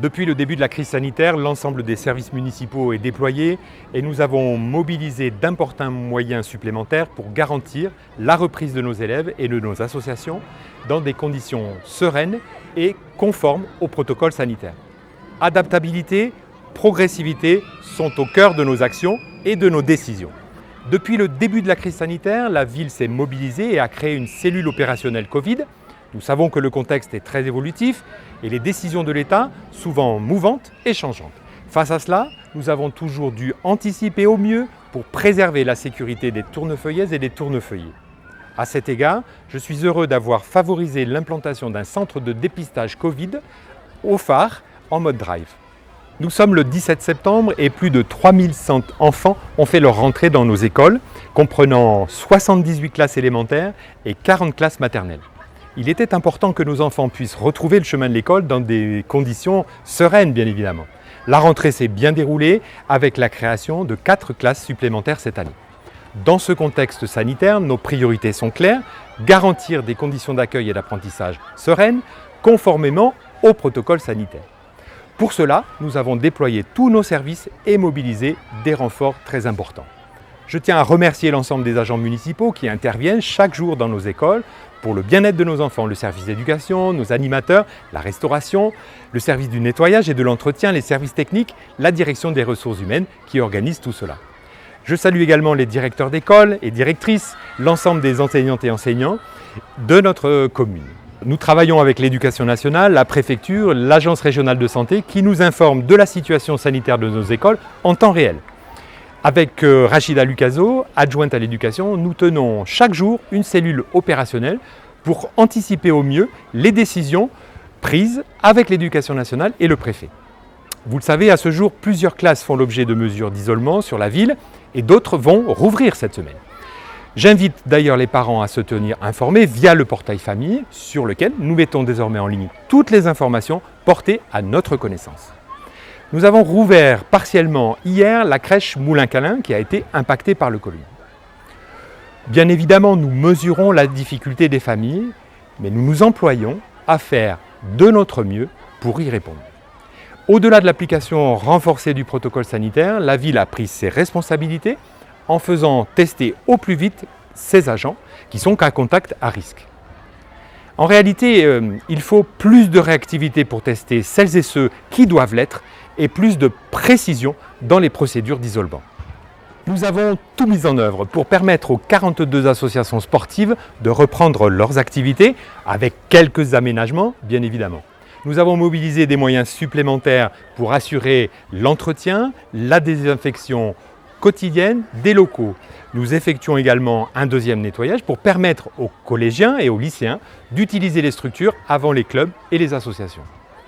Depuis le début de la crise sanitaire, l'ensemble des services municipaux est déployé et nous avons mobilisé d'importants moyens supplémentaires pour garantir la reprise de nos élèves et de nos associations dans des conditions sereines et conformes au protocole sanitaire. Adaptabilité, progressivité sont au cœur de nos actions et de nos décisions. Depuis le début de la crise sanitaire, la ville s'est mobilisée et a créé une cellule opérationnelle Covid. Nous savons que le contexte est très évolutif et les décisions de l'État, souvent mouvantes et changeantes. Face à cela, nous avons toujours dû anticiper au mieux pour préserver la sécurité des tournefeuillaises et des tournefeuillers. À cet égard, je suis heureux d'avoir favorisé l'implantation d'un centre de dépistage Covid au phare en mode drive. Nous sommes le 17 septembre et plus de 3100 enfants ont fait leur rentrée dans nos écoles, comprenant 78 classes élémentaires et 40 classes maternelles. Il était important que nos enfants puissent retrouver le chemin de l'école dans des conditions sereines, bien évidemment. La rentrée s'est bien déroulée avec la création de 4 classes supplémentaires cette année. Dans ce contexte sanitaire, nos priorités sont claires, garantir des conditions d'accueil et d'apprentissage sereines, conformément au protocole sanitaire. Pour cela, nous avons déployé tous nos services et mobilisé des renforts très importants. Je tiens à remercier l'ensemble des agents municipaux qui interviennent chaque jour dans nos écoles pour le bien-être de nos enfants, le service d'éducation, nos animateurs, la restauration, le service du nettoyage et de l'entretien, les services techniques, la direction des ressources humaines qui organisent tout cela. Je salue également les directeurs d'école et directrices, l'ensemble des enseignantes et enseignants de notre commune. Nous travaillons avec l'Éducation nationale, la préfecture, l'Agence régionale de santé qui nous informent de la situation sanitaire de nos écoles en temps réel. Avec Rachida Lucaso, adjointe à l'éducation, nous tenons chaque jour une cellule opérationnelle pour anticiper au mieux les décisions prises avec l'Éducation nationale et le préfet. Vous le savez, à ce jour, plusieurs classes font l'objet de mesures d'isolement sur la ville et d'autres vont rouvrir cette semaine. J'invite d'ailleurs les parents à se tenir informés via le portail famille sur lequel nous mettons désormais en ligne toutes les informations portées à notre connaissance. Nous avons rouvert partiellement hier la crèche Moulin-Câlin qui a été impactée par le Covid. Bien évidemment, nous mesurons la difficulté des familles, mais nous nous employons à faire de notre mieux pour y répondre. Au-delà de l'application renforcée du protocole sanitaire, la ville a pris ses responsabilités en faisant tester au plus vite ses agents qui sont cas contact à risque. En réalité, il faut plus de réactivité pour tester celles et ceux qui doivent l'être et plus de précision dans les procédures d'isolement. Nous avons tout mis en œuvre pour permettre aux 42 associations sportives de reprendre leurs activités avec quelques aménagements, bien évidemment. Nous avons mobilisé des moyens supplémentaires pour assurer l'entretien, la désinfection quotidienne des locaux. Nous effectuons également un deuxième nettoyage pour permettre aux collégiens et aux lycéens d'utiliser les structures avant les clubs et les associations.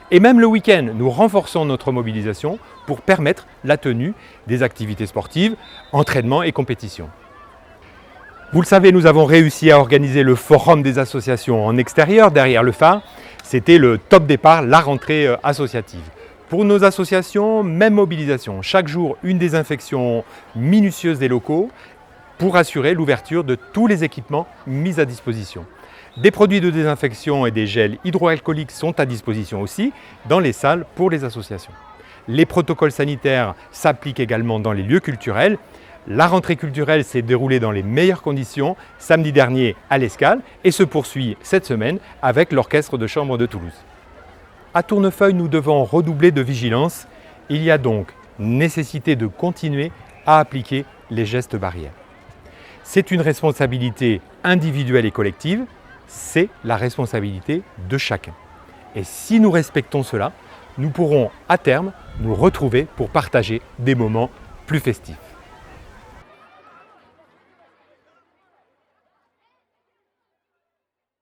Et même le week-end, nous renforçons notre mobilisation pour permettre la tenue des activités sportives, entraînements et compétitions. Vous le savez, nous avons réussi à organiser le forum des associations en extérieur, derrière le phare. C'était le top départ, la rentrée associative. Pour nos associations, même mobilisation. Chaque jour, une désinfection minutieuse des locaux pour assurer l'ouverture de tous les équipements mis à disposition. Des produits de désinfection et des gels hydroalcooliques sont à disposition aussi dans les salles pour les associations. Les protocoles sanitaires s'appliquent également dans les lieux culturels. La rentrée culturelle s'est déroulée dans les meilleures conditions samedi dernier à l'Escale et se poursuit cette semaine avec l'Orchestre de chambre de Toulouse. À Tournefeuille, nous devons redoubler de vigilance. Il y a donc nécessité de continuer à appliquer les gestes barrières. C'est une responsabilité individuelle et collective, c'est la responsabilité de chacun. Et si nous respectons cela, nous pourrons à terme nous retrouver pour partager des moments plus festifs.